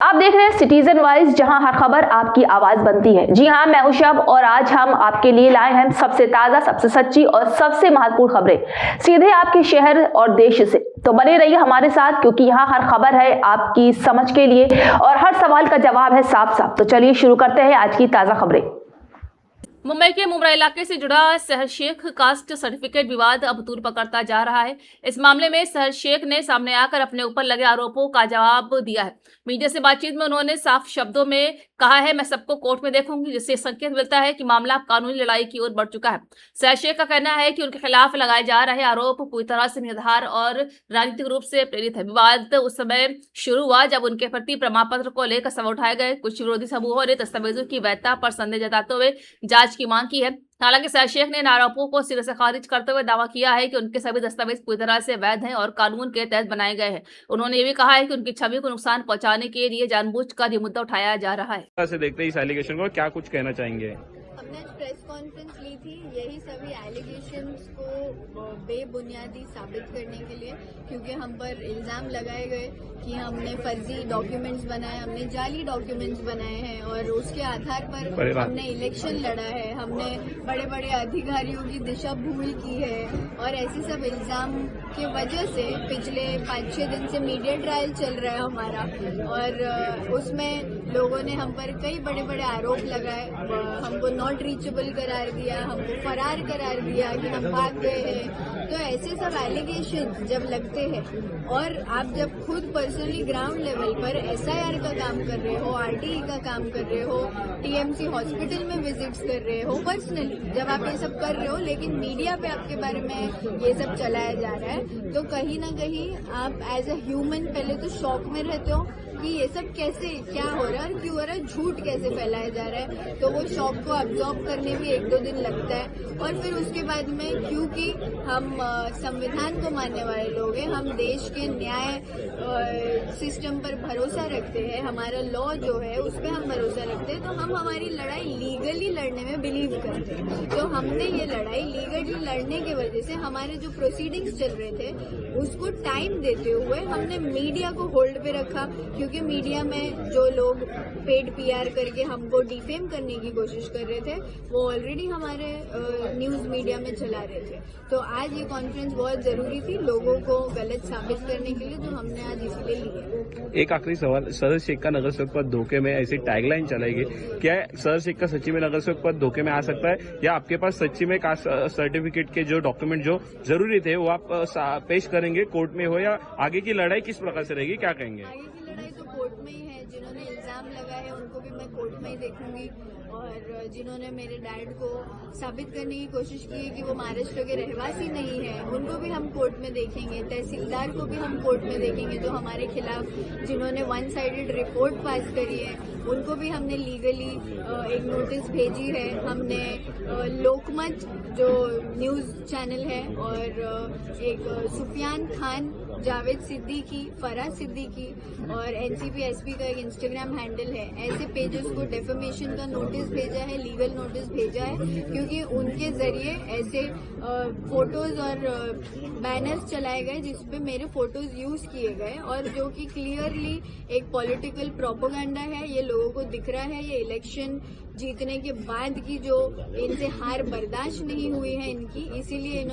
आप देख रहे हैं सिटीजन वाइज, जहां हर खबर आपकी आवाज बनती है। जी हां, मैं हूं शब और आज हम आपके लिए लाए हैं सबसे ताजा, सबसे सच्ची और सबसे महत्वपूर्ण खबरें सीधे आपके शहर और देश से। तो बने रहिए हमारे साथ, क्योंकि यहाँ हर खबर है आपकी समझ के लिए और हर सवाल का जवाब है साफ साफ। तो चलिए शुरू करते हैं आज की ताजा खबरें। मुंबई के मुब्रा इलाके से जुड़ा सहर शेख कास्ट सर्टिफिकेट विवाद अब तूल पकड़ता जा रहा है। इस मामले में सहर शेख ने सामने आकर अपने ऊपर लगे आरोपों का जवाब दिया है। मीडिया से बातचीत में उन्होंने साफ शब्दों में कहा है, मैं सबको कोर्ट में देखूंगी, जिससे संकेत मिलता है कि मामला कानूनी लड़ाई की ओर बढ़ चुका है। सहर शेख का कहना है कि उनके खिलाफ लगाए जा रहे आरोप पूरी तरह से निर्धार और राजनीतिक रूप से प्रेरित है। विवाद उस समय शुरू हुआ जब उनके प्रति प्रमाण पत्र को लेकर सवाल उठाए गए। कुछ विरोधी समूहों ने दस्तावेजों की वैधता पर संदेह जताते हुए जांच की मांग की है। हालांकि सहर शेख ने इन आरोपों को सिरे से खारिज करते हुए दावा किया है कि उनके सभी दस्तावेज पूरी तरह से वैध हैं और कानून के तहत बनाए गए हैं। उन्होंने ये भी कहा है कि उनकी छवि को नुकसान पहुंचाने के लिए जानबूझकर ये मुद्दा उठाया जा रहा है। से देखते हैं इस एलिगेशन को, क्या कुछ कहना चाहेंगे? हमने प्रेस कॉन्फ्रेंस ली थी यही सभी एलिगेशंस को बेबुनियादी साबित करने के लिए, क्योंकि हम पर इल्जाम लगाए गए कि हमने फर्जी डॉक्यूमेंट्स बनाए, हमने जाली डॉक्यूमेंट्स बनाए हैं और उसके आधार पर हमने इलेक्शन लड़ा है, हमने बड़े बड़े अधिकारियों की दिशा भूल की है और ऐसे सब इल्जाम की वजह से पिछले 5-6 दिन से मीडिया ट्रायल चल रहा है हमारा और उसमें लोगों ने हम पर कई बड़े बड़े आरोप लगाए, हमको नॉट रीचेबल करार दिया, हमको फरार करार दिया कि हम भाग गए हैं। तो ऐसे सब एलिगेशन जब लगते हैं और आप जब खुद पर्सनली ग्राउंड लेवल पर एसआईआर का काम कर रहे हो, आरटीई का काम कर रहे हो, टीएमसी हॉस्पिटल में विजिट्स कर रहे हो, पर्सनली जब आप ये सब कर रहे हो लेकिन मीडिया पे आपके बारे में ये सब चलाया जा रहा है, तो कहीं ना कहीं आप एज अ ह्यूमन पहले तो शॉक में रहते हो कि ये सब कैसे, क्या हो रहा है और क्यों हो रहा है, झूठ कैसे फैलाया जा रहा है। तो वो शॉक को अब्जॉर्ब करने में 1-2 दिन लगता है और फिर उसके बाद में, क्योंकि हम संविधान को मानने वाले लोग हैं, हम देश के न्याय सिस्टम पर भरोसा रखते हैं, हमारा लॉ जो है उस पर हम भरोसा रखते हैं, तो हम हमारी लड़ाई लीगली लड़ने में बिलीव करते हैं। तो हमने ये लड़ाई लीगली लड़ने की वजह से हमारे जो प्रोसीडिंग्स चल रहे थे उसको टाइम देते हुए हमने मीडिया को होल्ड पे रखा, क्योंकि मीडिया में जो लोग पेड पीआर करके हमको डिफेम करने की कोशिश कर रहे थे वो ऑलरेडी हमारे न्यूज मीडिया में चला रहे थे। तो आज ये कॉन्फ्रेंस बहुत जरूरी थी लोगों को गलत साबित करने के लिए, तो हमने आज इसलिए लिया। एक आखिरी सवाल, सहर शेख का नगर सेवक पद धोखे में, ऐसी टैगलाइन चलाएगी, क्या सहर शेख का सच्ची में नगर सेवक पद धोखे में आ सकता है, या आपके पास सच्ची में कास्ट सर्टिफिकेट के जो डॉक्यूमेंट जो जरूरी थे वो आप पेश करेंगे कोर्ट में, हो या आगे की लड़ाई किस प्रकार से रहेगी, क्या कहेंगे? आगे की लड़ाई तो कोर्ट में ही है। जिन्होंने इल्जाम लगाए हैं उनको भी मैं कोर्ट में ही देखूंगी और जिन्होंने मेरे डैड को साबित करने की कोशिश की है कि वो महाराष्ट्र के रहवासी नहीं है उनको भी हम कोर्ट में देखेंगे। तहसीलदार को भी हम कोर्ट में देखेंगे जो हमारे खिलाफ जिन्होंने 1 साइडेड रिपोर्ट पास करी है, उनको भी हमने लीगली एक नोटिस भेजी है। हमने लोकमत जो न्यूज चैनल है और एक सुफियान खान, जावेद सिद्दीकी, फराज सिद्दीकी और एनसीपी एसपी का एक इंस्टाग्राम हैंडल है, ऐसे पेजेस को डेफेमेशन का नोटिस भेजा है, लीगल नोटिस भेजा है, क्योंकि उनके जरिए ऐसे फोटोज और बैनर्स चलाए गए जिसपे मेरे फोटोज यूज किए गए और जो कि क्लियरली एक पॉलिटिकल प्रोपेगेंडा है। ये लोगों को दिख रहा है, ये इलेक्शन जीतने के बाद की जो इनसे हार बर्दाश्त नहीं हुई है इनकी, इसीलिए